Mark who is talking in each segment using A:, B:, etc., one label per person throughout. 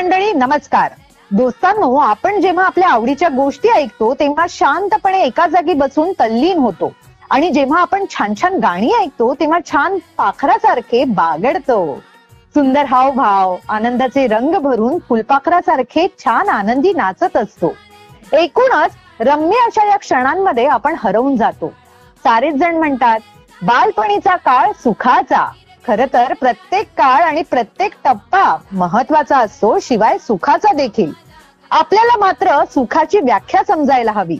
A: मंडळी नमस्कार. दोस्तांनो, आपण जेव्हा आपल्या आवडीच्या गोष्टी ऐकतो तेव्हा शांतपणे एका जागी बसून तल्लीन होतो आणि जेव्हा आपण छान छान गाणी ऐकतो तेव्हा छान पाखरासारखे बागडतो. सुंदर हावभाव, आनंदाचे रंग भरून फुलपाखरासारखे छान आनंदी नाचत असतो. एकूणच रम्य अशा या क्षणांमध्ये आपण हरवून जातो. सारेच जण म्हणतात बालपणीचा काळ सुखाचा. खरं तर प्रत्येक काळ आणि प्रत्येक टप्पा महत्वाचा असतो, शिवाय सुखाचा देखील. आपल्याला मात्र सुखाची व्याख्या समजायला हवी.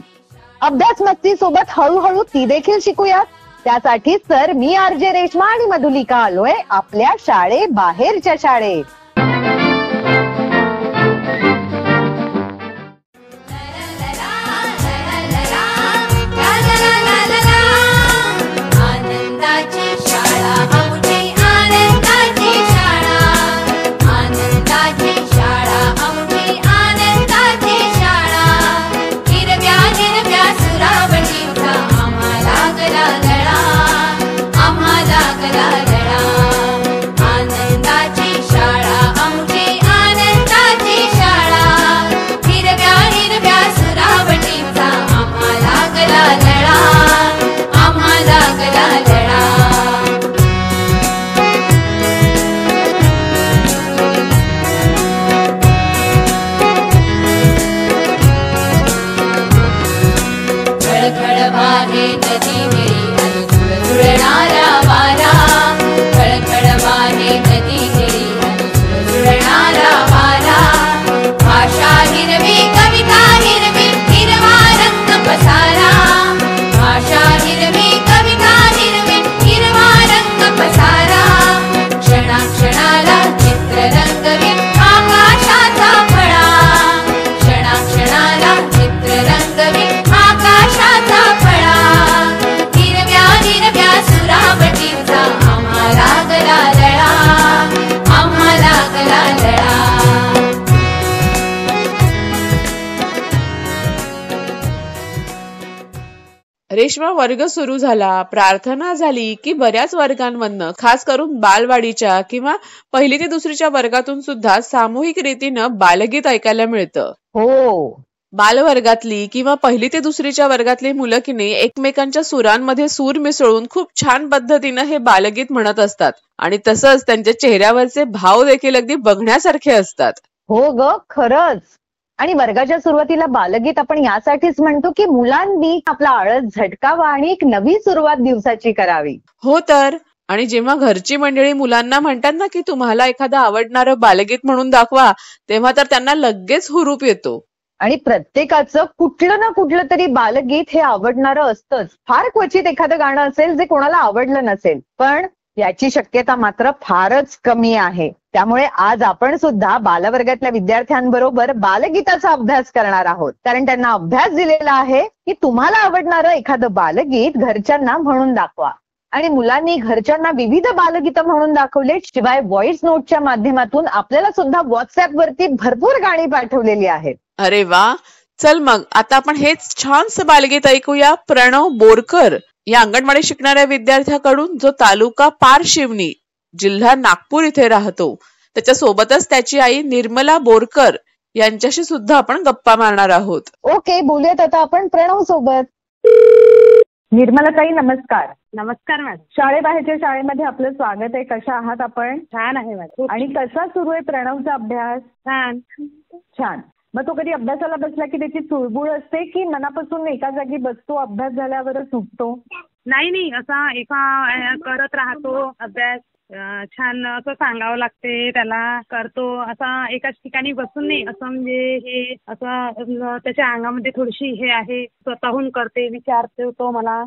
A: अभ्यास मस्ती सोबत हळूहळू ती देखील शिकूयात. त्यासाठीच तर मी आरजे रेश्मा आणि मधुलिका आलोय आपल्या शाळेबाहेरच्या शाळेत.
B: रेश्मा, वर्ग सुरू झाला, प्रार्थना झाली की बऱ्याच वर्गांमधनं, खास करून बालवाडीच्या किंवा पहिली ते दुसरीच्या वर्गातून सुद्धा सामूहिक रीतीनं बालगीत ऐकायला मिळतं.
A: हो,
B: बालवर्गातली किंवा पहिली ते दुसरीच्या वर्गातली मुलं की नाही एकमेकांच्या सुरांमध्ये सूर मिसळून खूप छान पद्धतीनं हे बालगीत म्हणत असतात आणि तसंच त्यांच्या चेहऱ्यावरचे भाव देखील अगदी बघण्यासारखे असतात.
A: हो ग, खरंच. आणि वर्गाच्या सुरुवातीला बालगीत आपण यासाठीच म्हणतो की मुलांनी आपला आळस झटकावा आणि एक नवी सुरुवात दिवसाची करावी.
B: हो तर. आणि जेव्हा घरची मंडळी मुलांना म्हणतात ना की तुम्हाला एखादं आवडणारं बालगीत म्हणून दाखवा, तेव्हा तर त्यांना लगेच हुरूप येतो.
A: आणि प्रत्येकाचं कुठलं ना कुठलं तरी बालगीत हे आवडणारं असतंच. फार क्वचित एखादं गाणं असेल जे कोणाला आवडलं नसेल, पण याची शक्यता मात्र फारच कमी आहे. त्यामुळे आज आपण सुद्धा बालवर्गातल्या विद्यार्थ्यांबरोबर बालगीताचा अभ्यास करणार आहोत. कारण त्यांना अभ्यास दिलेला आहे की तुम्हाला आवडणारं एखादं बालगीत घरच्यांना म्हणून दाखवा. आणि मुलांनी घरच्यांना विविध बालगीतं म्हणून दाखवले. शिवाय व्हॉइस नोटच्या माध्यमातून आपल्याला सुद्धा व्हॉट्सअप वरती भरपूर गाणी पाठवलेली आहेत.
B: अरे वा, चल मग आता आपण हेच छानसं बालगीत ऐकूया प्रणव बोरकर या अंगणवाडी शिकणाऱ्या विद्यार्थ्याकडून, जो तालुका पारशिवनी, जिल्हा नागपूर इथे राहतो. त्याच्या सोबतच त्याची आई निर्मला बोरकर यांच्याशी सुद्धा आपण गप्पा मारणार आहोत.
A: ओके, बोलूयात आता आपण प्रणव सोबत. निर्मला ताई, नमस्कार.
C: नमस्कार मॅडम.
A: शाळेबाहेरच्या शाळेमध्ये आपलं स्वागत आहे. कशा आहात आपण?
C: छान आहे मॅडम.
A: आणि कसा सुरू आहे प्रणवचा अभ्यास?
C: छान
A: छान. मग तो कधी अभ्यासाला बसला की त्याची चुळबुळ असते की मनापासून एका जागी बसतो, अभ्यास झाल्यावरच उठतो?
C: नाही, असा एका करत राहतो अभ्यास. छान असं सांगावं लागते त्याला, करतो. असा एकाच ठिकाणी बसून नाही, असं म्हणजे हे असं त्याच्या अंगामध्ये थोडीशी हे आहे, स्वतःहून करते, विचारते तो मला.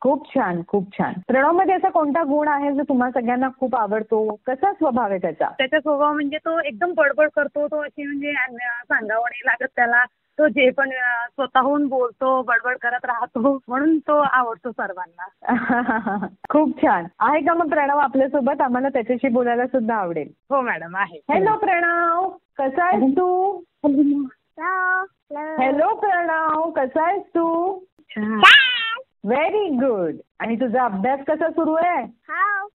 A: खूप छान, खूप छान. प्रणव मध्ये असा कोणता गुण आहे जो तुम्हा सगळ्यांना खूप आवडतो? कसा स्वभाव आहे त्याचा?
C: त्याचा स्वभाव म्हणजे तो एकदम बडबड करतो. तो अशी म्हणजे सांगावं नाही लागत त्याला. तो जे पण स्वतःहून बोलतो, बडबड करत राहतो, म्हणून तो आवडतो सर्वांना.
A: खूप छान. आहे का मग प्रणव आपल्यासोबत? आम्हाला त्याच्याशी बोलायला सुद्धा आवडेल.
C: हो मॅडम, आहे.
A: हॅलो प्रणव, कसा आहेस तू? हॅलो प्रणव, कसा आहेस तू? Very good. आणि तुझा अभ्यास कसा सुरू आहे?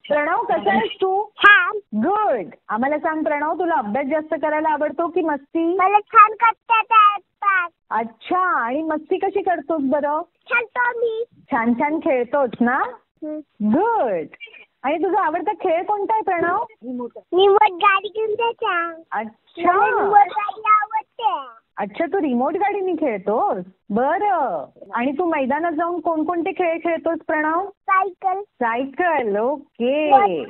A: प्रणव कसा आहेस तू?
D: छान.
A: गुड. आम्हाला सांग प्रणव, तुला अभ्यास जास्त करायला आवडतो की मस्ती?
D: मला छान करता येतात.
A: अच्छा, आणि मस्ती कशी करतोस बरं?
D: खेळतो मी.
A: छान छान खेळतोस ना? गुड. आणि तुझा आवडता खेळ कोणता आहे प्रणव?
D: रिमोट गाडी घेऊन द्यायचा.
A: अच्छा
D: रिमोट गाडी आवडते.
A: अच्छा, तू रिमोट गाडीने खेळतोस? बरं. आणि तू मैदानात जाऊन कोणकोणते खेळ खेळतोस प्रणव?
D: सायकल.
A: सायकल. ओके.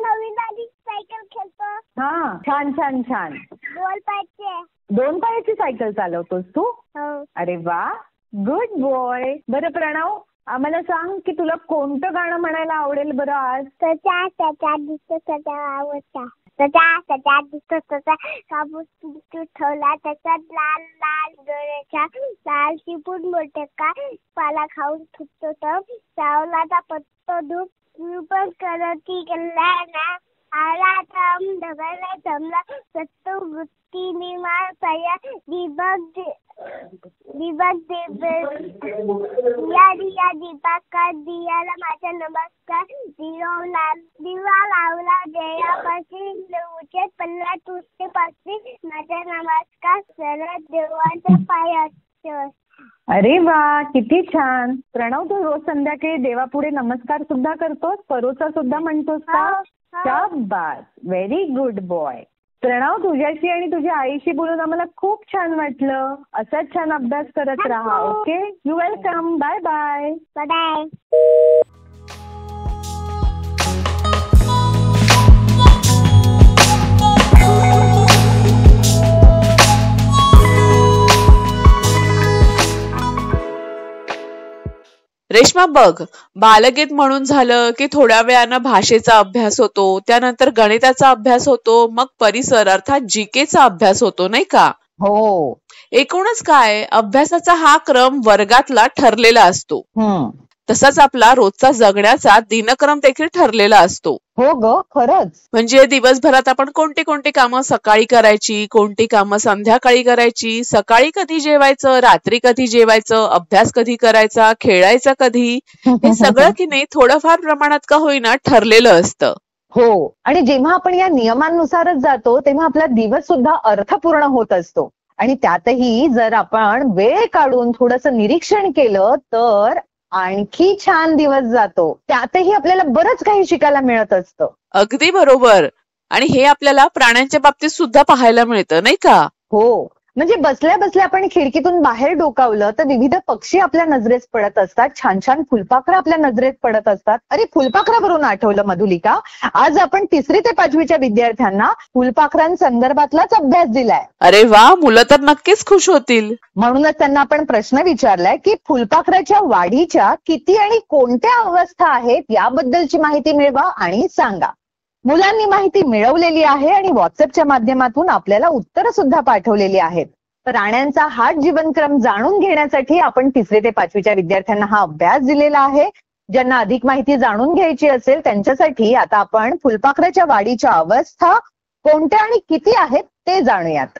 D: नवीन आली सायकल खेळतो.
A: हा, छान छान छान.
D: 2 पायाचे.
A: 2 पायाची सायकल चालवतोस तू?
D: हो.
A: अरे वा, गुड बॉय. बरं प्रणव, आम्हाला सांग की तुला कोणतं गाणं म्हणायला आवडेल बरं आज?
D: त्याच्या दिसतो त्याचा आवडता. त्याच्या दिसतो त्याचा कापूस ठेवला त्याच्यात लाल लाल डोळ्याच्या लाल चिपून मोठे का पाला खाऊन थुकतो तर चावलाचा पत्तो धूप पण करती कल्याणा आला थांब ढगाला जमला सत्तू गुत्ती मार पाया दिबक या दीपका दियाला माझा नमस्कार. दिवा लावला देयापाशी उचेत पल्ला तुझे पाशी माझा नमस्कार सरळ देवाच्या पायात.
A: अरे वा, किती छान. प्रणव, तू रोज संध्याकाळी देवापुढे नमस्कार सुद्धा करतोस? परोचा सुद्धा म्हणतोस का? शाबास, व्हेरी गुड बॉय. प्रणव, तुझ्याशी आणि तुझ्या आईशी बोलून आम्हाला खूप छान वाटलं. असाच छान अभ्यास करत राहा. Okay, you welcome. Bye bye.
D: Bye.
B: Reshma, बघ, बालगीत म्हणून झालं की थोड्या वेळानं भाषेचा अभ्यास होतो, त्यानंतर गणिताचा अभ्यास होतो, मग परिसर अर्थात जीकेचा अभ्यास होतो, नाही का?
A: हो.
B: एकूणच काय, अभ्यासाचा हा क्रम वर्गातला ठरलेला असतो. तसाच आपला रोजचा जगण्याचा दिनक्रम देखील ठरलेला असतो.
A: हो ग, खरंच.
B: म्हणजे दिवसभरात आपण कोणती कोणती कामं सकाळी करायची, कोणती कामं संध्याकाळी करायची, सकाळी कधी जेवायचं, रात्री कधी जेवायचं, अभ्यास कधी करायचा, खेळायचा कधी, हे सगळं की नाही थोडंफार प्रमाणात का होईना ठरलेलं असतं.
A: हो. आणि जेव्हा आपण या नियमांनुसारच जातो तेव्हा आपला दिवस सुद्धा अर्थपूर्ण होत असतो. आणि त्यातही जर आपण वेळ काढून थोडंसं निरीक्षण केलं तर आणखी छान दिवस जातो. त्यातही आपल्याला बरंच काही शिकायला मिळत असतं.
B: अगदी बरोबर. आणि हे आपल्याला प्राण्यांच्या बाबतीत सुद्धा पाहायला मिळतं, नाही का?
A: हो. म्हणजे बसल्या बसल्या आपण खिडकीतून बाहेर डोकावलं तर विविध पक्षी आपल्या नजरेस पडत असतात. छान छान फुलपाखरं आपल्या नजरेत पडत असतात. अरे, फुलपाखरावरून आठवलं मधुलिका, आज आपण 3री ते 5वीच्या विद्यार्थ्यांना फुलपाखरांसंदर्भातलाच अभ्यास दिलाय.
B: अरे वा, मुलं तर नक्कीच खुश होतील.
A: म्हणूनच त्यांना आपण प्रश्न विचारलाय की फुलपाखराच्या वाढीच्या किती आणि कोणत्या अवस्था आहेत याबद्दलची माहिती मिळवा आणि सांगा. मुलांनी माहिती मिळवलेली आहे आणि व्हॉट्सअपच्या माध्यमातून आपल्याला उत्तरं सुद्धा पाठवलेली आहेत. प्राण्यांचा हा जीवनक्रम जाणून घेण्यासाठी आपण 3री ते 5वीच्या विद्यार्थ्यांना हा अभ्यास दिलेला आहे. ज्यांना अधिक माहिती जाणून घ्यायची असेल त्यांच्यासाठी आता आपण फुलपाखराच्या वाढीच्या अवस्था कोणत्या आणि किती आहेत ते जाणूयात.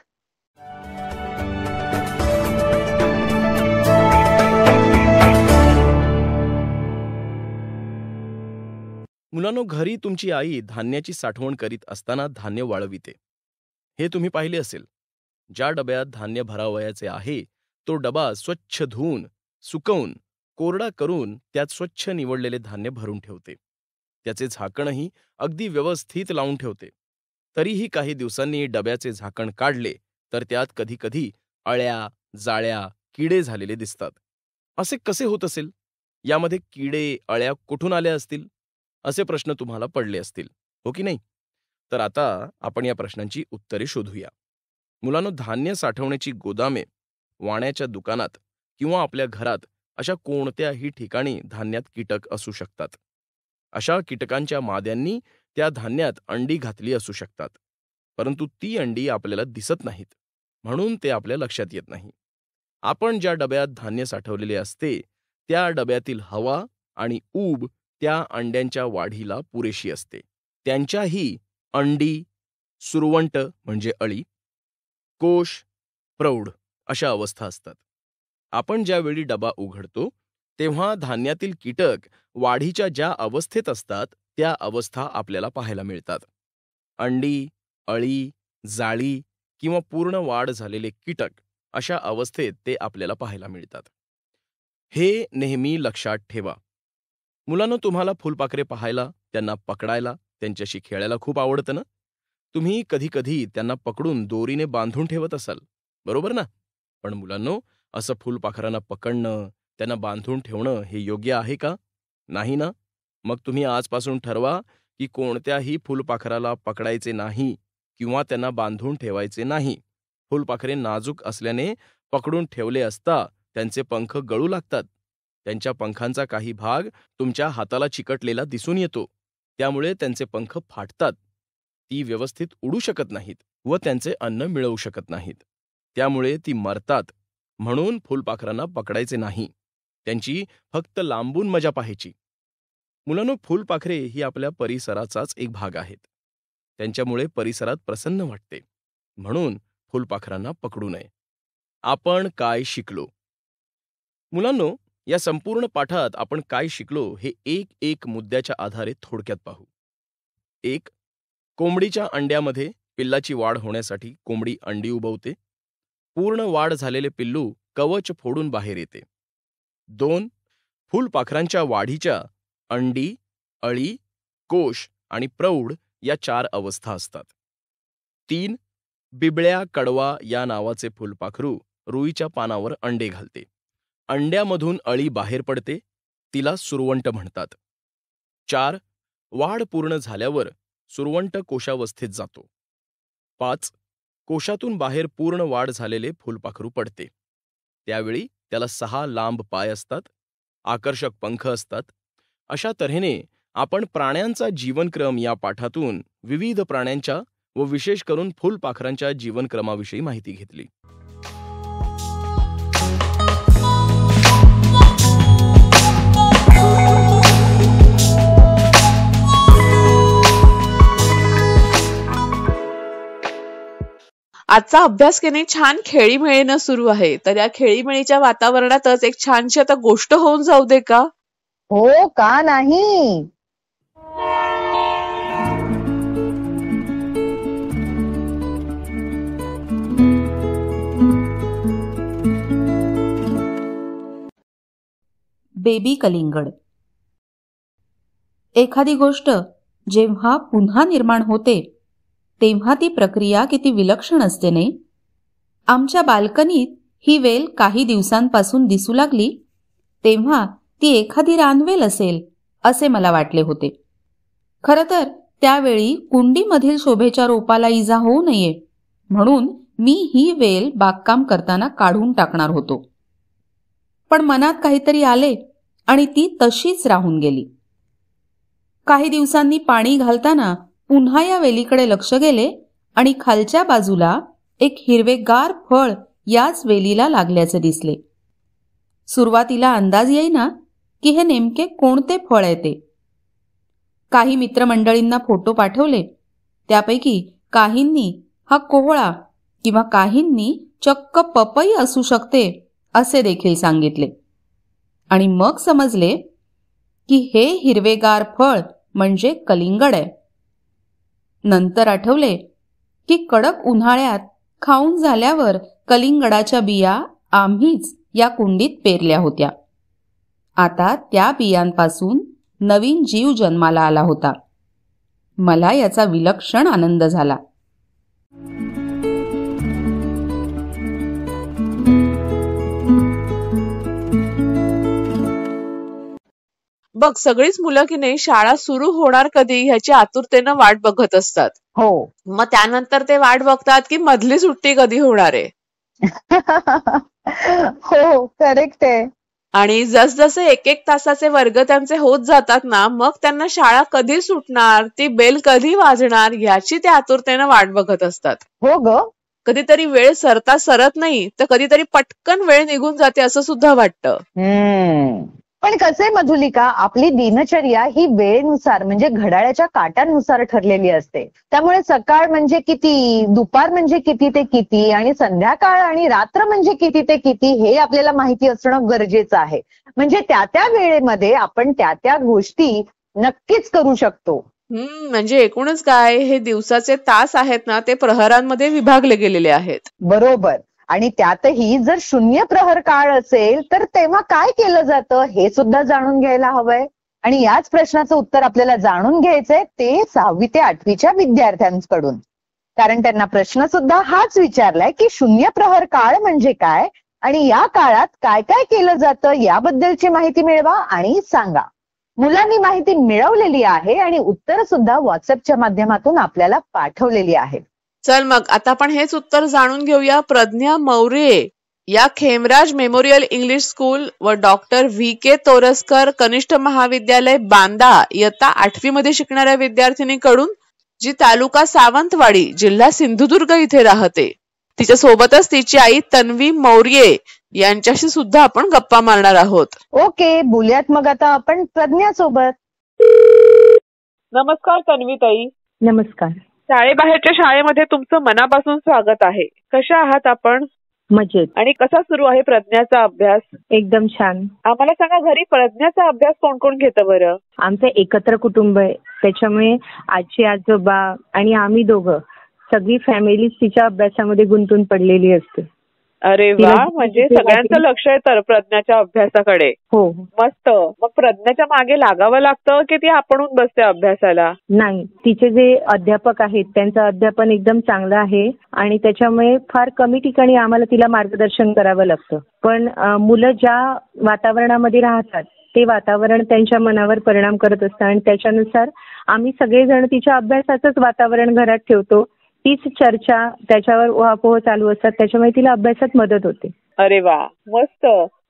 E: मुलांनो, घरी तुमची आई धान्याची साठवण करीत असताना धान्य वाळविते. हे तुम्ही पाहिले असेल. ज्या डब्यात धान्य भरावयाचे आहे तो डबा स्वच्छ धुवून, सुकवून, कोरडा करून त्यात स्वच्छ निवडलेले धान्य भरून ठेवते. त्याचे झाकणही अगदी व्यवस्थित लावून ठेवते. तरीही काही दिवसांनी डब्याचे झाकण काढले तर त्यात कधीकधी अळ्या, जाळ्या, किडे झालेले दिसतात. असे कसे होत असेल? यामध्ये किडे, अळ्या कुठून आल्या असतील? असे प्रश्न तुम्हाला पडले असतील, हो की नाही? तर आता आपण या प्रश्नांची उत्तरे शोधूया. मुलांनो, धान्य साठवण्याची गोदामे, वाण्याच्या दुकानात किंवा आपल्या घरात अशा कोणत्याही ठिकाणी धान्यात कीटक असू शकतात. अशा कीटकांच्या माद्यांनी त्या धान्यात अंडी घातली असू शकतात. परंतु ती अंडी आपल्याला दिसत नाहीत, म्हणून ते आपल्या लक्षात येत नाही. आपण ज्या डब्यात धान्य साठवलेले असते त्या डब्यातील हवा आणि ऊब त्या अंड्यांच्या वाढीला पुरेशी असते. त्यांच्याही अंडी, सुरवंट म्हणजे अळी, कोश, प्रौढ अशा अवस्था असतात. आपण ज्यावेळी डबा उघडतो तेव्हा धान्यातील कीटक वाढीच्या ज्या अवस्थेत असतात त्या अवस्था आपल्याला पाहायला मिळतात. अंडी, अळी, जाळी किंवा पूर्ण वाढ झालेले कीटक अशा अवस्थेत ते आपल्याला पाहायला मिळतात. हे नेहमी लक्षात ठेवा. मुलांनो, तुम्हाला फुलपाखरे पाहायला, त्यांना पकडायला, त्यांच्याशी खेळायला खूप आवडतं ना? तुम्ही कधी कधी त्यांना पकडून दोरीने बांधून ठेवत असाल, बरोबर ना? पण मुलांनो, असं फुलपाखरांना पकडणं, त्यांना बांधून ठेवणं हे योग्य आहे का? नाही ना? मग तुम्ही आजपासून ठरवा की कोणत्याही फुलपाखराला पकडायचे नाही किंवा त्यांना बांधून ठेवायचे नाही. फुलपाखरे नाजूक असल्याने पकडून ठेवले असता त्यांचे पंख गळू लागतात. त्यांच्या पंखांचा काही भाग तुमच्या हाताला चिकटलेला दिसून येतो. त्यामुळे त्यांचे पंख फाटतात. ती व्यवस्थित उडू शकत नाहीत व त्यांचे अन्न मिळवू शकत नाहीत. त्यामुळे ती मरतात. म्हणून फुलपाखरांना पकडायचे नाही. त्यांची फक्त लांबून मजा पाहायची. मुलांनो, फुलपाखरे ही आपल्या परिसराचाच एक भाग आहेत. त्यांच्यामुळे परिसरात प्रसन्न वाटते. म्हणून फुलपाखरांना पकडू नये. आपण काय शिकलो? मुलांनो, या संपूर्ण पाठात आपण काय शिकलो हे एक एक मुद्द्याच्या आधारे थोडक्यात पाहू. 1. कोंबडीच्या अंड्यामध्ये पिल्लाची वाढ होण्यासाठी कोंबडी अंडी उबवते. पूर्ण वाढ झालेले पिल्लू कवच फोडून बाहेर येते. 2. फुलपाखरांच्या वाढीच्या अंडी, अळी, कोश आणि प्रौढ या 4 अवस्था असतात. 3. बिबळ्या कडवा या नावाचे फुलपाखरू रुईच्या पानावर अंडे घालते. अंड्यामधून अळी बाहेर पडते. तिला सुरवंट म्हणतात. 4. वाढ पूर्ण झाल्यावर सुरवंट कोशावस्थेत जातो. 5. कोशातून बाहेर पूर्ण वाढ झालेले फुलपाखरू पडते. त्यावेळी त्याला 6 लांब पाय असतात. आकर्षक पंख असतात. अशा तऱ्हेने आपण प्राण्यांचा जीवनक्रम या पाठातून विविध प्राण्यांच्या व विशेष करून फुलपाखरांच्या जीवनक्रमाविषयी माहिती घेतली.
B: आजचा अभ्यास केने छान खेळीमेळीनं सुरू आहे. तर या खेळीमेळीच्या वातावरणातच एक छानशी आता गोष्ट होऊन जाऊ दे का?
A: हो का नाही?
F: बेबी कलिंगड. एखादी गोष्ट जेव्हा पुन्हा निर्माण होते तेव्हा ती प्रक्रिया किती विलक्षण असते नाही? आमच्या बाल्कनीत ही वेल काही दिवसांपासून दिसू लागली तेव्हा ती एखादी रानवेल असेल असे मला वाटले होते. खरं तर त्यावेळी कुंडीमधील शोभेच्या रोपाला इजा होऊ नये म्हणून मी ही वेल बागकाम करताना काढून टाकणार होतो. पण मनात काहीतरी आले आणि ती तशीच राहून गेली. काही दिवसांनी पाणी घालताना पुन्हा या वेलीकडे लक्ष गेले आणि खालच्या बाजूला एक हिरवेगार फळ याच वेलीला लागल्याचे दिसले. सुरुवातीला अंदाज येईना की हे नेमके कोणते फळ आहे ते. काही मित्रमंडळींना फोटो पाठवले. त्यापैकी काहींनी हा कोहळा किंवा काहींनी चक्क पपई असू शकते असे देखील सांगितले. आणि मग समजले की हे हिरवेगार फळ म्हणजे कलिंगड आहे. नंतर आठवले की कडक उन्हाळ्यात खाऊन झाल्यावर कलिंगडाच्या बिया आम्हीच या कुंडीत पेरल्या होत्या. आता त्या बियांपासून नवीन जीव जन्माला आला होता. मला याचा विलक्षण आनंद झाला.
B: बघ, सगळीच मुलं की नाही शाळा सुरू होणार कधी ह्याची आतुरतेनं वाट बघत असतात.
A: हो.
B: मग त्यानंतर ते वाट बघतात की मधली सुट्टी कधी होणार आहे.
A: हो, करेक्ट आहे.
B: आणि जसजसे 1-1 तासाचे वर्ग त्यांचे होत जातात ना, मग त्यांना शाळा कधी सुटणार, ती बेल कधी वाजणार याची ते आतुरतेनं वाट बघत असतात.
A: हो ग.
B: कधीतरी वेळ सरता सरत नाही तर कधीतरी पटकन वेळ निघून जाते असं सुद्धा वाटतं.
A: पण कसे मधुलिका, आपली दिनचर्या ही वेळेनुसार म्हणजे घड्याळाच्या काट्यानुसार ठरलेली असते. त्यामुळे सकाळ म्हणजे किती, दुपार म्हणजे किती ते किती आणि संध्याकाळ आणि रात्र म्हणजे किती ते किती हे आपल्याला माहिती असणं गरजेचं आहे. म्हणजे त्या त्या वेळेमध्ये आपण त्या त्या गोष्टी नक्कीच करू शकतो.
B: म्हणजे एकूणच काय, हे दिवसाचे तास आहेत ना ते प्रहरांमध्ये विभागले गेलेले आहेत.
A: बरोबर. आणि त्यातही जर 0 प्रहर काळ असेल तर तेव्हा काय केलं जातं हे सुद्धा जाणून घ्यायला हवंय. आणि याच प्रश्नाचं उत्तर आपल्याला जाणून घ्यायचंय ते 6वी ते 8वीच्या विद्यार्थ्यांकडून. कारण त्यांना प्रश्न सुद्धा हाच विचारलाय की 0 प्रहर काळ म्हणजे काय आणि या काळात काय काय केलं जातं याबद्दलची माहिती मिळवा आणि सांगा. मुलांनी माहिती मिळवलेली आहे आणि उत्तर सुद्धा व्हॉट्सअपच्या माध्यमातून आपल्याला पाठवलेली आहेत.
B: चल मग आता आपण हेच उत्तर जाणून घेऊया प्रज्ञा मौर्ये या खेमराज मेमोरियल इंग्लिश स्कूल व डॉक्टर VK तोरसकर कनिष्ठ महाविद्यालय बांदा इयत्ता 8वी मध्ये शिकणाऱ्या विद्यार्थिनीकडून, जी तालुका सावंतवाडी जिल्हा सिंधुदुर्ग इथे राहते. तिच्या सोबतच तिची आई तन्वी मौर्ये यांच्याशी सुद्धा आपण गप्पा मारणार आहोत.
A: ओके, बोलूयात मग आता आपण प्रज्ञा सोबत.
B: नमस्कार तन्वी ताई.
A: नमस्कार.
B: शाळेबाहेरच्या शाळेमध्ये तुमचं मनापासून स्वागत आहे. कशा आहात आपण?
G: मजेत.
B: आणि कसा सुरू आहे प्रज्ञाचा अभ्यास?
G: एकदम छान.
B: आम्हाला सांगा, घरी प्रज्ञाचा अभ्यास कोण कोण घेतं बरं?
G: आमचं एकत्र कुटुंब आहे, त्याच्यामुळे आजी आजोबा आणि आम्ही दोघं, सगळी फॅमिली तिच्या अभ्यासामध्ये गुंतून पडलेली असते.
B: अरे वा, म्हणजे सगळ्यांचं लक्ष आहे तर प्रज्ञाच्या अभ्यासाकडे.
G: हो,
B: मस्त. मग प्रज्ञाच्या मागे लागावं लागतं की ती आपणहून बसते अभ्यासाला?
G: नाही, तिचे जे अध्यापक आहेत त्यांचं अध्यापन एकदम चांगलं आहे आणि त्याच्यामुळे फार कमी ठिकाणी आम्हाला तिला मार्गदर्शन करावं लागतं. पण मुलं ज्या वातावरणामध्ये राहतात ते वातावरण त्यांच्या मनावर परिणाम करत असतं आणि त्याच्यानुसार आम्ही सगळेजण तिच्या अभ्यासाचंच वातावरण घरात ठेवतो. तीच चर्चा, त्याच्यावर उहापोह चालू असतात, त्याच्यामुळे तिला अभ्यासात मदत होते.
B: अरे वा, मस्त.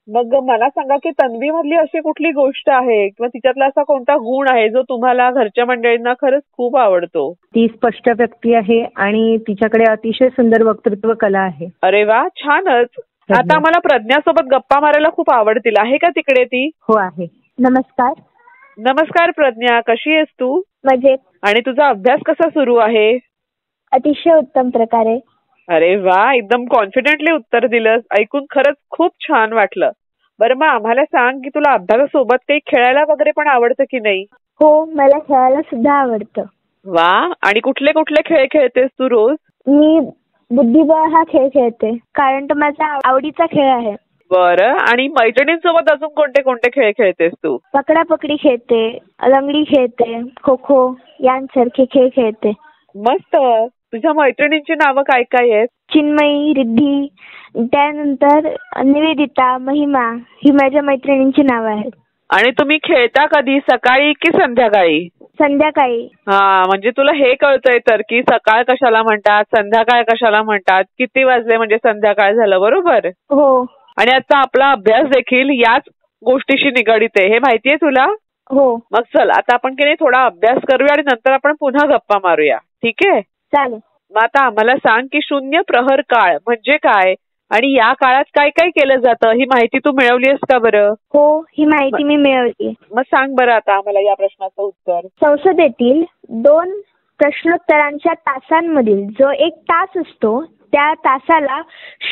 B: मग मला सांगा की तन्वी मधली अशी कुठली गोष्ट आहे किंवा तिच्यातला असा कोणता गुण आहे जो तुम्हाला घरच्या मंडळींना खरंच खूप आवडतो?
G: ती स्पष्ट व्यक्ती आहे आणि तिच्याकडे अतिशय सुंदर वक्तृत्व कला आहे.
B: अरे वा, छानच. आता मला प्रज्ञासोबत गप्पा मारायला खूप आवडतील. आहे का तिकडे ती?
G: हो, आहे.
D: नमस्कार.
B: नमस्कार प्रज्ञा, कशी आहेस तू?
D: मजेत.
B: आणि तुझा अभ्यास कसा सुरू आहे?
D: अतिशय उत्तम प्रकारे.
B: अरे वा, एकदम कॉन्फिडेंटली उत्तर दिलंस. ऐकून खरंच खूप छान वाटलं. बरं, मग आम्हाला सांग की तुला अभ्यासासोबत काही खेळायला वगैरे पण आवडतं की नाही?
D: हो, मला खेळायला सुद्धा आवडतं.
B: वा, आणि कुठले कुठले खेळ खेळतेस तू रोज?
D: मी बुद्धिबळ हा खेळ खेळते, कारण तो माझा आवडीचा खेळ आहे.
B: बरं, आणि मैत्रिणींसोबत अजून कोणते कोणते खेळ खेळतेस तू?
D: पकडापकडी खेळते, लंगडी खेळते, खो खो यांसारखे खेळ खेळते.
B: मस्त. तुझ्या मैत्रिणींची नावं काय काय आहेत?
D: चिन्मयी, रिद्धी, त्यानंतर निवेदिता, महिमा, ही माझ्या मैत्रिणींची नावं आहेत.
B: आणि तुम्ही खेळता कधी, सकाळी की संध्याकाळी?
D: संध्याकाळी.
B: हा, म्हणजे तुला हे कळतंय तर की सकाळ कशाला म्हणतात, संध्याकाळ कशाला म्हणतात, किती वाजले म्हणजे संध्याकाळ झालं, बरोबर?
D: हो.
B: आणि आता आपला अभ्यास देखील याच गोष्टीशी निगडित आहे, हे माहितीये तुला?
D: हो.
B: मग चल, आता आपण की नाही थोडा अभ्यास करूया आणि नंतर आपण पुन्हा गप्पा मारूया, ठीक आहे?
D: चालेल.
B: मग आता आम्हाला सांग की 0 प्रहर काळ म्हणजे काय आणि या काळात काय काय केलं जातं, ही माहिती तू मिळवलीस का बरं?
D: हो, ही माहिती मी मिळवली.
B: मग सांग बरं आता आम्हाला या प्रश्नाचं उत्तर.
D: संसदेतील 2 प्रश्नोत्तरांच्या तासांमधील जो 1 तास असतो त्या तासाला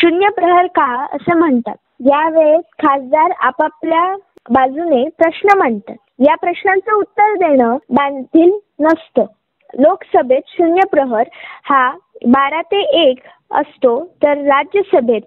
D: 0 प्रहर काळ असं म्हणतात. यावेळेस खासदार आपापल्या बाजूने प्रश्न मांडतात. या प्रश्नांचं उत्तर देणं बांधील नसतं. लोकसभेत 0 प्रहर हा 12 ते 1 असतो, तर राज्यसभेत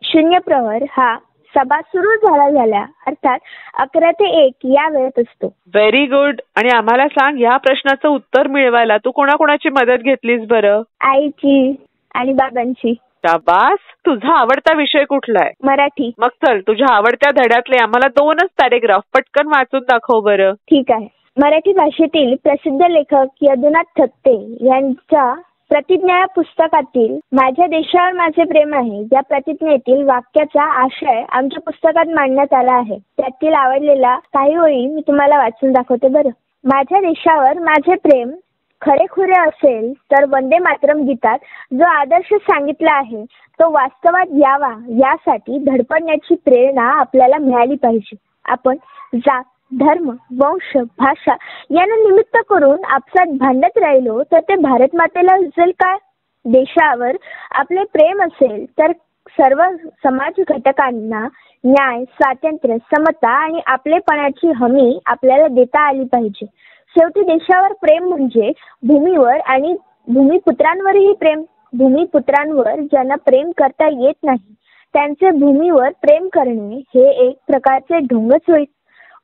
D: 0 प्रहर हा सभा सुरू झाल्या अर्थात 11 ते 1 या वेळेत असतो.
B: Very good. आणि आम्हाला सांग, या प्रश्नाचं उत्तर मिळवायला तू कोणाकोणाची मदत घेतलीस बरं?
D: आईची आणि बाबांची.
B: शाबास. तुझा आवडता विषय कुठला आहे?
D: मराठी.
B: मग चल, तुझ्या आवडत्या धड्यातले आम्हाला 2च पॅरेग्राफ पटकन वाचून दाखव बरं.
D: ठीक आहे. मराठी भाषेतील प्रसिद्ध लेखक यदुनाथ थत्ते यांच्या प्रतिज्ञा या पुस्तकातील माझ्या देशावर माझे प्रेम आहे या प्रतिज्ञेतील वाक्याचा आशय आमच्या पुस्तकात मांडण्यात आला आहे. त्यातील आवडलेला काही ओळी मी तुम्हाला वाचून दाखवते बरं. माझ्या देशावर माझे प्रेम खरेखुरे असेल तर वंदे मातरम गीतात जो आदर्श सांगितला आहे तो वास्तवात यावा यासाठी धडपडण्याची प्रेरणा आपल्याला मिळाली पाहिजे. आपण जात, धर्म, वंश, भाषा यांना निमित्त करून आपसात भांडत राहिलो तर ते भारत मातेला रुचेल काय? देशावर आपले प्रेम असेल तर सर्व समाज घटकांना न्याय, स्वातंत्र्य, समता आणि आपलेपणाची हमी आपल्याला देता आली पाहिजे. शेवटी देशावर प्रेम म्हणजे भूमीवर आणि भूमिपुत्रांवरही प्रेम. भूमिपुत्रांवर ज्यांना प्रेम करता येत नाही त्यांचे भूमीवर प्रेम करणे हे एक प्रकारचे ढोंगच होईल.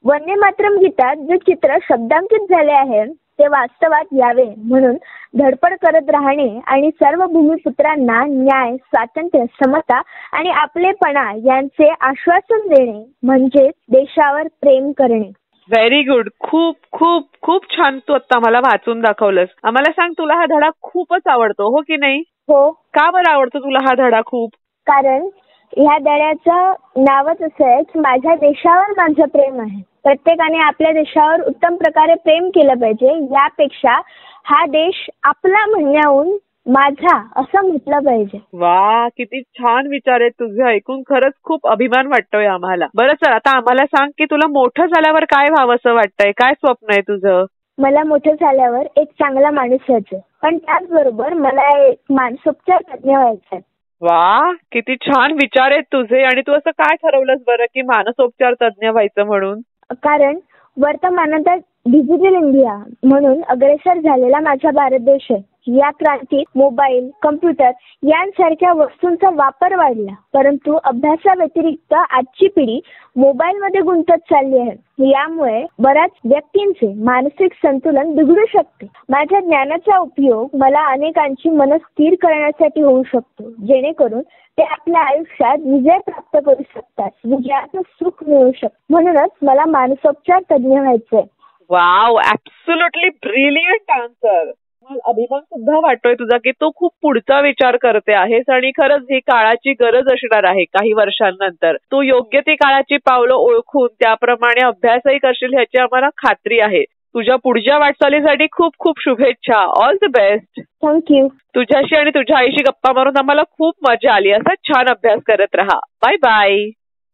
D: वंदे मातरम गीतात जे चित्र शब्दांकित झाले आहे ते वास्तवात यावे म्हणून धडपड करत राहणे आणि सर्व भूमिपुत्रांना न्याय, स्वातंत्र्य, समता आणि आपलेपणा यांचे आश्वासन देणे म्हणजेच देशावर प्रेम करणे.
B: Very good. खूप खूप खूप छान तू आता आम्हाला वाचून दाखवलंस. आम्हाला सांग, तुला हा धडा खूपच आवडतो हो की नाही?
D: हो.
B: का बरं आवडतो तुला हा धडा खूप?
D: कारण ह्या धड्याचं नावच असं आहे की माझ्या देशावर माझं प्रेम आहे. प्रत्येकाने आपल्या देशावर उत्तम प्रकारे प्रेम केलं पाहिजे. यापेक्षा हा देश आपला म्हणण्याहून माझा असं म्हटलं पाहिजे.
B: वा, किती छान विचार आहेत तुझे. ऐकून खरंच खूप अभिमान वाटतोय आम्हाला. बरं चल, आता आम्हाला सांग की तुला मोठं झाल्यावर काय व्हावं असं वाटतंय? काय स्वप्न आहे तुझं?
D: मला मोठं झाल्यावर एक चांगला माणूस व्हायचं, पण त्याचबरोबर मला एक मानसोपचार तज्ञ व्हायचं.
B: वा, किती छान विचार आहेत तुझे. आणि तू असं काय ठरवलंस बरं की मानसोपचार तज्ञ व्हायचं म्हणून?
D: कारण वर्तमानात डिजिटल इंडिया म्हणून अग्रेसर झालेला माझा भारत देश आहे. या क्रांतीत मोबाईल, कम्प्युटर यांसारख्या वस्तूंचा वापर वाढला, परंतु अभ्यासाव्यतिरिक्त आजची पिढी मोबाईलमध्ये गुंतत चालली आहे. यामुळे बऱ्याच व्यक्तींचे मानसिक संतुलन बिघडू शकते. माझ्या ज्ञानाचा उपयोग मला अनेकांची मन स्थिर करण्यासाठी होऊ शकतो, जेणेकरून ते आपल्या आयुष्यात विजय प्राप्त करू शकतात, विजयाचं सुख मिळू शकतं. म्हणूनच मला मानसोपचार तज्ञ व्हायचंय.
B: Wow, absolutely brilliant answer. मला अभिमान सुद्धा वाटतोय तुझा की तू खूप पुढचा विचार करते आहेस आणि खरंच ही काळाची गरज असणार आहे. काही वर्षांनंतर तू योग्य ती काळाची पावलं ओळखून त्याप्रमाणे अभ्यासही करशील ह्याची आम्हाला खात्री आहे. तुझ्या पुढच्या वाटचालीसाठी खूप खूप शुभेच्छा. All the best.
D: थँक्यू.
B: तुझ्याशी आणि तुझ्या आईशी गप्पा मारून आम्हाला खूप मजा आली. असा छान अभ्यास करत राहा. Bye bye.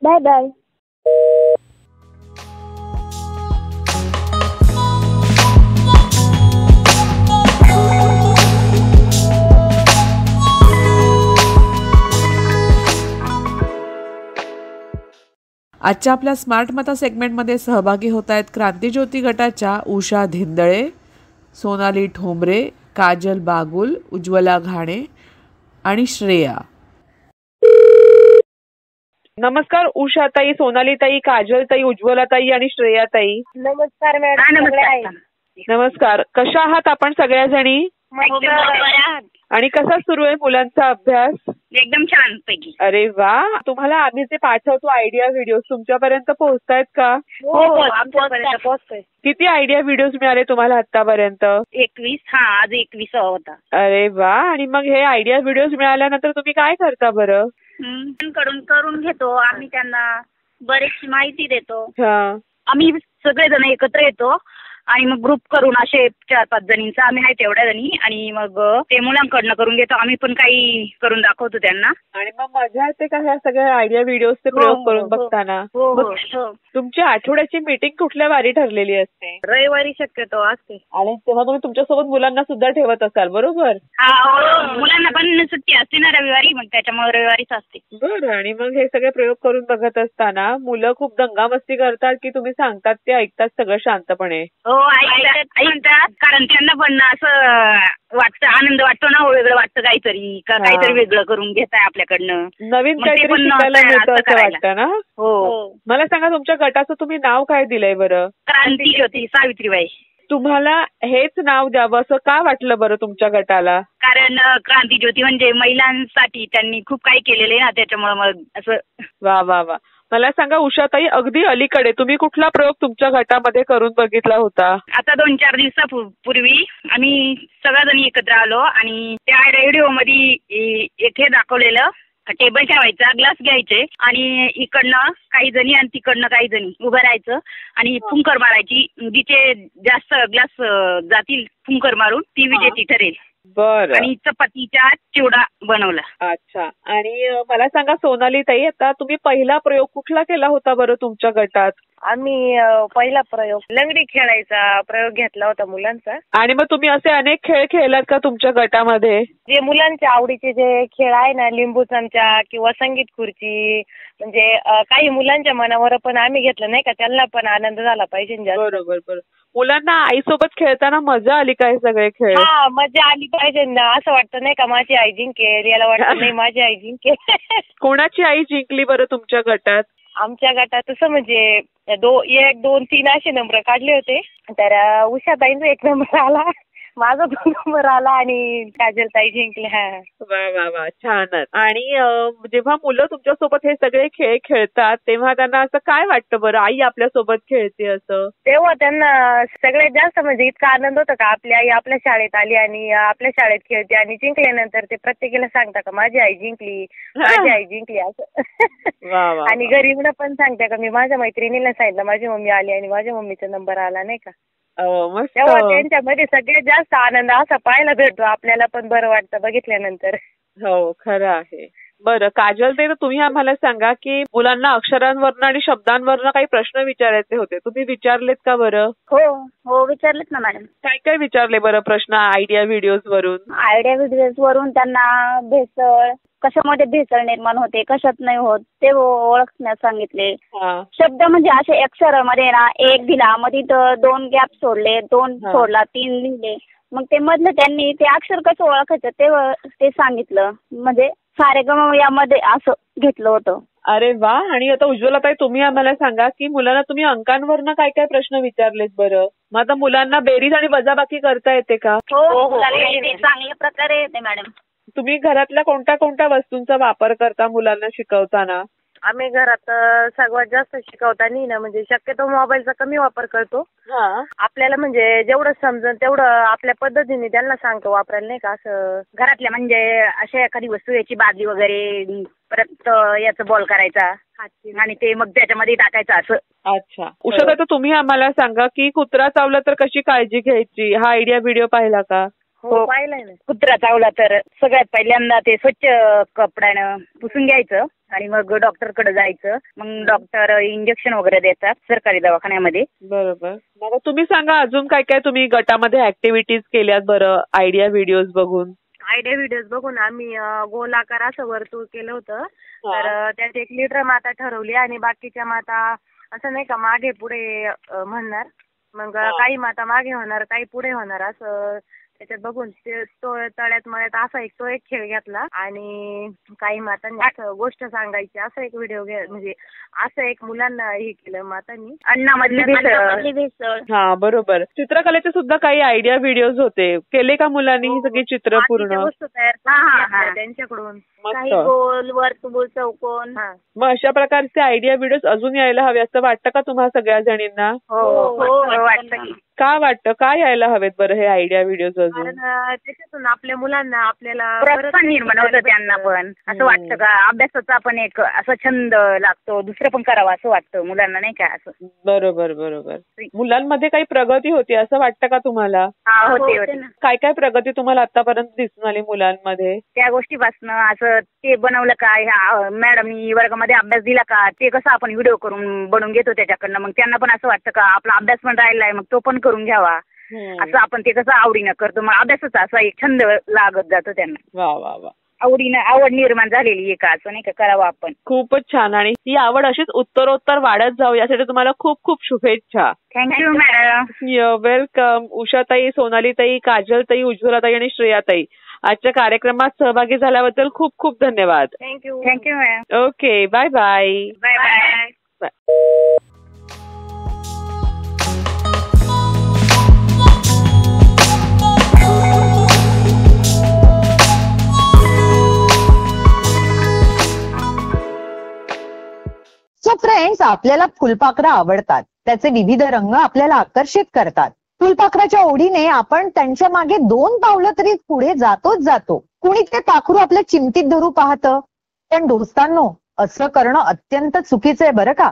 D: Bye bye.
B: आजच्या आपल्या स्मार्ट मता सेगमेंटमध्ये सहभागी होत आहेत क्रांतिज्योती गटाच्या उषा धिंदळे, सोनाली ठोंबरे, काजल बागुल, उज्ज्वला घाणे आणि श्रेया. नमस्कार उषाताई, सोनालीताई, काजलताई, उज्ज्वलाताई आणि श्रेयाताई.
D: नमस्कार मॅडम.
B: नमस्कार. कशा आहात आपण सगळ्याजणी? आणि कसा सुरू आहे मुलांचा अभ्यास?
C: एकदम छान पैकी.
B: अरे वा. तुम्हाला आम्ही जे पाठवतो आयडिया व्हिडिओ तुमच्यापर्यंत पोहोचतायत का?
C: हो, आमच्यापर्यंत पोहोचतोय.
B: किती आयडिया व्हिडिओज मिळाले तुम्हाला आतापर्यंत?
C: 21. आज 21 होता.
B: अरे वा. आणि मग हे आयडिया व्हिडिओज मिळाल्यानंतर तुम्ही काय करता बरं?
C: करून घेतो आम्ही, त्यांना बरीचशी माहिती देतो.
B: आम्ही
C: सगळेजण एकत्र येतो आणि मग ग्रुप करून असे 4-5 जणींचा आम्ही आहे तेवढ्या जणी, आणि मग ते मुलांकडनं करून घेतो. आम्ही पण काही करून दाखवतो त्यांना.
B: आणि मग मजा येते का ह्या सगळ्या आयडिया व्हिडिओचे प्रयोग करून बघताना?
C: हो.
B: तुमची आठवड्याची मीटिंग कुठल्या वारी ठरलेली असते?
C: रविवारी शक्यतो असते.
B: आणि तेव्हा तुम्ही तुमच्यासोबत मुलांना सुद्धा ठेवत असाल बरोबर?
C: मुलांना पण सुट्टी असते ना रविवारी, मग त्याच्यामुळे रविवारीच असते.
B: बरं. आणि मग हे सगळे प्रयोग करून बघत असताना मुलं खूप दंगामस्ती करतात की तुम्ही सांगतात ते ऐकतात सगळं शांतपणे?
C: हो, ऐकतात. कारण त्यांना पण असं वाटतं, आनंद वाटतो ना, वेगळं वाटतं काहीतरी वेगळं करून घेताय आपल्याकडनं,
B: नवीन काहीतरी शिकायला मिळतं असं वाटतं ना?
C: हो.
B: मला सांगा, तुमच्या गटाचं तुम्ही नाव काय दिलंय बरं?
C: क्रांतिज्योती सावित्रीबाई.
B: तुम्हाला हेच नाव द्यावं असं का वाटलं बरं तुमच्या गटाला?
C: कारण क्रांतिज्योती म्हणजे महिलांसाठी त्यांनी खूप काही केलेलं आहे ना, त्याच्यामुळे मग असं.
B: वा वा वा. मला सांगा उषाताई, अगदी अलीकडे तुम्ही कुठला प्रयोग तुमच्या गटामध्ये करून बघितला होता?
C: आता 2-4 दिवसापूर्वी आम्ही सगळ्याजणी एकत्र आलो आणि त्या रेडिओ मध्ये इथे दाखवलेलं टेबल ठेवायचा, ग्लास घ्यायचे आणि इकडनं काही जणी आणि तिकडनं काही जणी उभं राहायचं आणि फुंकर मारायची. जिथे जास्त ग्लास जातील फुंकर मारून ती विजेती ठरेल.
B: बरं.
C: आणि चपातीचा चिवडा बनवला.
B: अच्छा. आणि मला सांगा सोनाली ताई, आता तुम्ही पहिला प्रयोग कुठला केला होता बरं तुमच्या गटात?
H: आम्ही पहिला प्रयोग लंगडी खेळायचा प्रयोग घेतला होता मुलांचा.
B: आणि मग तुम्ही असे अनेक खेळ खेळलात का तुमच्या गटामध्ये?
H: जे मुलांच्या आवडीचे जे खेळ आहे ना, लिंबू चमचा किंवा संगीत खुर्ची, म्हणजे काही मुलांच्या मनावर पण आम्ही घेतलं नाही का, त्यांना पण आनंद झाला पाहिजे जास्त.
B: बरोबर बरोबर. मुलांना आईसोबत खेळताना मजा आली का हे सगळे खेळ?
H: हा, मजा आली पाहिजे ना. असं वाटतं नाही का माझी आई जिंकेल, याला वाटतं नाही माझी आई जिंकेल.
B: कोणाची आई जिंकली बरं तुमच्या गटात?
H: आमच्या गटात तसं म्हणजे 1, 2, 3 असे नंबर काढले होते. तर उषाताईंचा 1 नंबर आला, माझा 2 नंबर आला आणि काजलताई जिंकल्या.
B: वा वा वा, छानच. आणि जेव्हा मुलं तुमच्यासोबत हे सगळे खेळ खेळतात तेव्हा त्यांना असं काय वाटतं बरं, आई आपल्यासोबत खेळते असं?
H: तेव्हा त्यांना सगळ्यात जास्त म्हणजे इतका आनंद होता का आपली आई आपल्या शाळेत आली आणि आपल्या शाळेत खेळते, आणि जिंकल्यानंतर ते प्रत्येकाला सांगता का माझी आई जिंकली, माझी आई जिंकली असं. आणि घरी पण सांगता का मी माझ्या मैत्रिणीला सांगितलं माझी मम्मी आली आणि माझ्या मम्मीचा नंबर आला नाही का. तेव्हा त्यांच्यामध्ये सगळ्यात जास्त आनंद असा पाहायला भेटतो, आपल्याला पण बरं वाटतं बघितल्यानंतर.
B: हो, खरं आहे. बरं काजल ताई, तुम्ही आम्हाला सांगा की मुलांना अक्षरांवरनं आणि शब्दांवरनं काही प्रश्न विचारायचे होते, तुम्ही विचारलेत का बरं?
I: हो विचारलेत ना मॅडम.
B: काय काय विचारले बरं प्रश्न आयडिया व्हिडिओज वरून?
I: आयडिया व्हिडिओज वरून त्यांना भेसळ कशामध्ये भेसळ निर्माण होते, कशात नाही होत ते ओळखण्यास सांगितले. शब्द म्हणजे असे अक्षरामध्ये ना 1 दिला, मध्ये 2 गॅप सोडले, 2 सोडला, 3 लिहिले. मग ते मधलं त्यांनी ते अक्षर कसं ओळखायचं ते सांगितलं. म्हणजे सारेगम यामध्ये असं घेतलं होतं.
B: अरे वा. आणि आता उज्ज्वलाताई, तुम्ही आम्हाला सांगा की मुलांना तुम्ही अंकांवरनं काय काय प्रश्न विचारलेत बरं? मग आता मुलांना बेरीज आणि वजाबाकी करता येते का?
I: हो, चांगल्या प्रकारे येते मॅडम.
B: तुम्ही घरातल्या कोणत्या कोणत्या वस्तूंचा वापर करता मुलांना शिकवताना?
H: आम्ही घरात सर्वात जास्त शिकवताना ना म्हणजे शक्यतो मोबाईलचा कमी वापर करतो. आपल्याला म्हणजे जेवढं समजेल तेवढं आपल्या पद्धतीने त्यांना सांगतो वापरायला नाही का. असं घरातल्या म्हणजे अशा एखादी वस्तू, याची बादली वगैरे, परत याचं बॉल करायचा आणि ते मग त्याच्यामध्ये टाकायचं असं.
B: अच्छा. उषा, तुम्ही आम्हाला सांगा की कुत्रा चावला तर कशी काळजी घ्यायची, हा आयडिया व्हिडिओ पाहिला का?
H: हो, पाहिलाय ना.
I: कुत्रा चावला तर सगळ्यात पहिल्यांदा ते स्वच्छ कपड्यानं पुसून घ्यायचं आणि मग डॉक्टरकडे जायचं. मग डॉक्टर इंजेक्शन वगैरे देतात सरकारी दवाखान्यामध्ये.
B: बरोबर. मग तुम्ही सांगा अजून काय काय तुम्ही गटामध्ये ऍक्टिव्हिटीज केल्यात बरं आयडिया व्हिडिओज बघून?
H: आयडिया व्हिडिओज बघून आम्ही गोलाकार असं वर्तुळ केलं होतं. तर त्यात 1 लिटर माता ठरवली आणि बाकीच्या माता असं नाही का मागे पुढे म्हणणार. मग काही माता मागे होणार, काही पुढे होणार असं त्याच्यात बघून तो तळ्यात मळ्यात असा एक खेळ घेतला. आणि काही मातांनी असं गोष्ट सांगायची असा एक व्हिडिओ म्हणजे असं एक मुलांना हे केलं मातांनी.
I: अन्नामधली भेसळ.
B: हा, बरोबर. चित्रकलेचे सुद्धा काही आयडिया व्हिडिओज होते, केले का मुलांनी ही सगळी चित्र पूर्ण?
H: वस्तू तयार त्यांच्याकडून,
I: काही गोल, वर्तुळ, चौकोन.
B: मग अशा प्रकारचे आयडिया व्हिडिओज अजून यायला हवे असं वाटतं का तुम्हा सगळ्या जणींना?
I: हो, वाटतं.
B: का वाटतं, काय यायला हवेत बरं हे आयडिया व्हिडिओज अजून?
H: कारण त्याच्यातून आपल्या मुलांना आपल्याला
I: प्रोत्साहन निर्माण होतं. त्यांना पण असं वाटतं का अभ्यासाचा पण एक असा छंद लागतो, दुसरं पण करावं असं वाटतं मुलांना नाही का असं.
B: बरोबर बरोबर. मुलांमध्ये काही प्रगती होती असं वाटतं का तुम्हाला?
I: होते.
B: काय काय प्रगती तुम्हाला आतापर्यंत दिसून आली मुलांमध्ये?
I: त्या गोष्टीपासून असं ते बनवलं का, ह्या मॅडमनी वर्गामध्ये अभ्यास दिला का, ते कसं आपण व्हिडिओ करून बनवून घेतो त्याच्याकडनं. मग त्यांना पण असं वाटतं का आपला अभ्यास पण राहिलाय, मग तो पण करून घ्यावा असं आपण ते कसं आवडीनं करतो. मग अभ्यासाचा असा एक छंद लागत जातो त्यांना.
B: वा वा वा.
I: आवड निर्माण झालेली आहे का असं नाही का, करावं आपण.
B: खूपच छान. आणि ही आवड अशीच उत्तरोत्तर वाढत जाऊ यासाठी तुम्हाला खूप खूप शुभेच्छा.
I: Thank you madam.
B: वेलकम. उषाताई, सोनालीताई, काजलताई, उज्ज्वलाताई आणि श्रेयाताई, आजच्या कार्यक्रमात सहभागी झाल्याबद्दल खूप खूप धन्यवाद.
I: Thank you madam.
B: Okay, bye bye.
I: Bye bye.
A: So friends, आपल्याला फुलपाखरं आवडतात, त्याचे विविध रंग आपल्याला आकर्षित करतात. फुलपाखराच्या ओढीने आपण त्यांच्या मागे 2 पावलं तरी पुढे जातो. कुणी ते पाखरू आपल्या चिमटीत धरू पाहतं. पण दोस्तांनो, असं करणं अत्यंत चुकीचं आहे बरं का.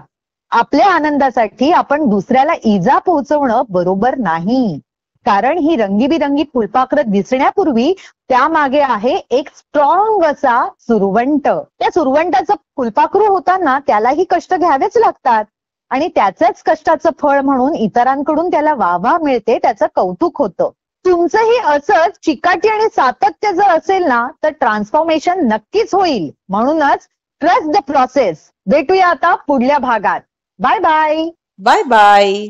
A: आपल्या आनंदासाठी आपण दुसऱ्याला इजा पोहोचवणं बरोबर नाही. कारण ही रंगीबिरंगी फुलपाखरं दिसण्यापूर्वी त्यामागे आहे एक स्ट्रॉंग असा सुरवंट. त्या सुरवंटाचं फुलपाखरू होताना त्यालाही कष्ट घ्यावेच लागतात. आणि त्याचंच कष्टाचं फळ म्हणून इतरांकडून त्याला वाहवा मिळते, त्याचं कौतुक होतं. तुमचंही असंच चिकाटी आणि सातत्य जर असेल ना तर ट्रान्सफॉर्मेशन नक्कीच होईल. म्हणूनच ट्रस्ट द प्रोसेस. भेटूया आता पुढल्या भागात. Bye bye.
B: Bye bye.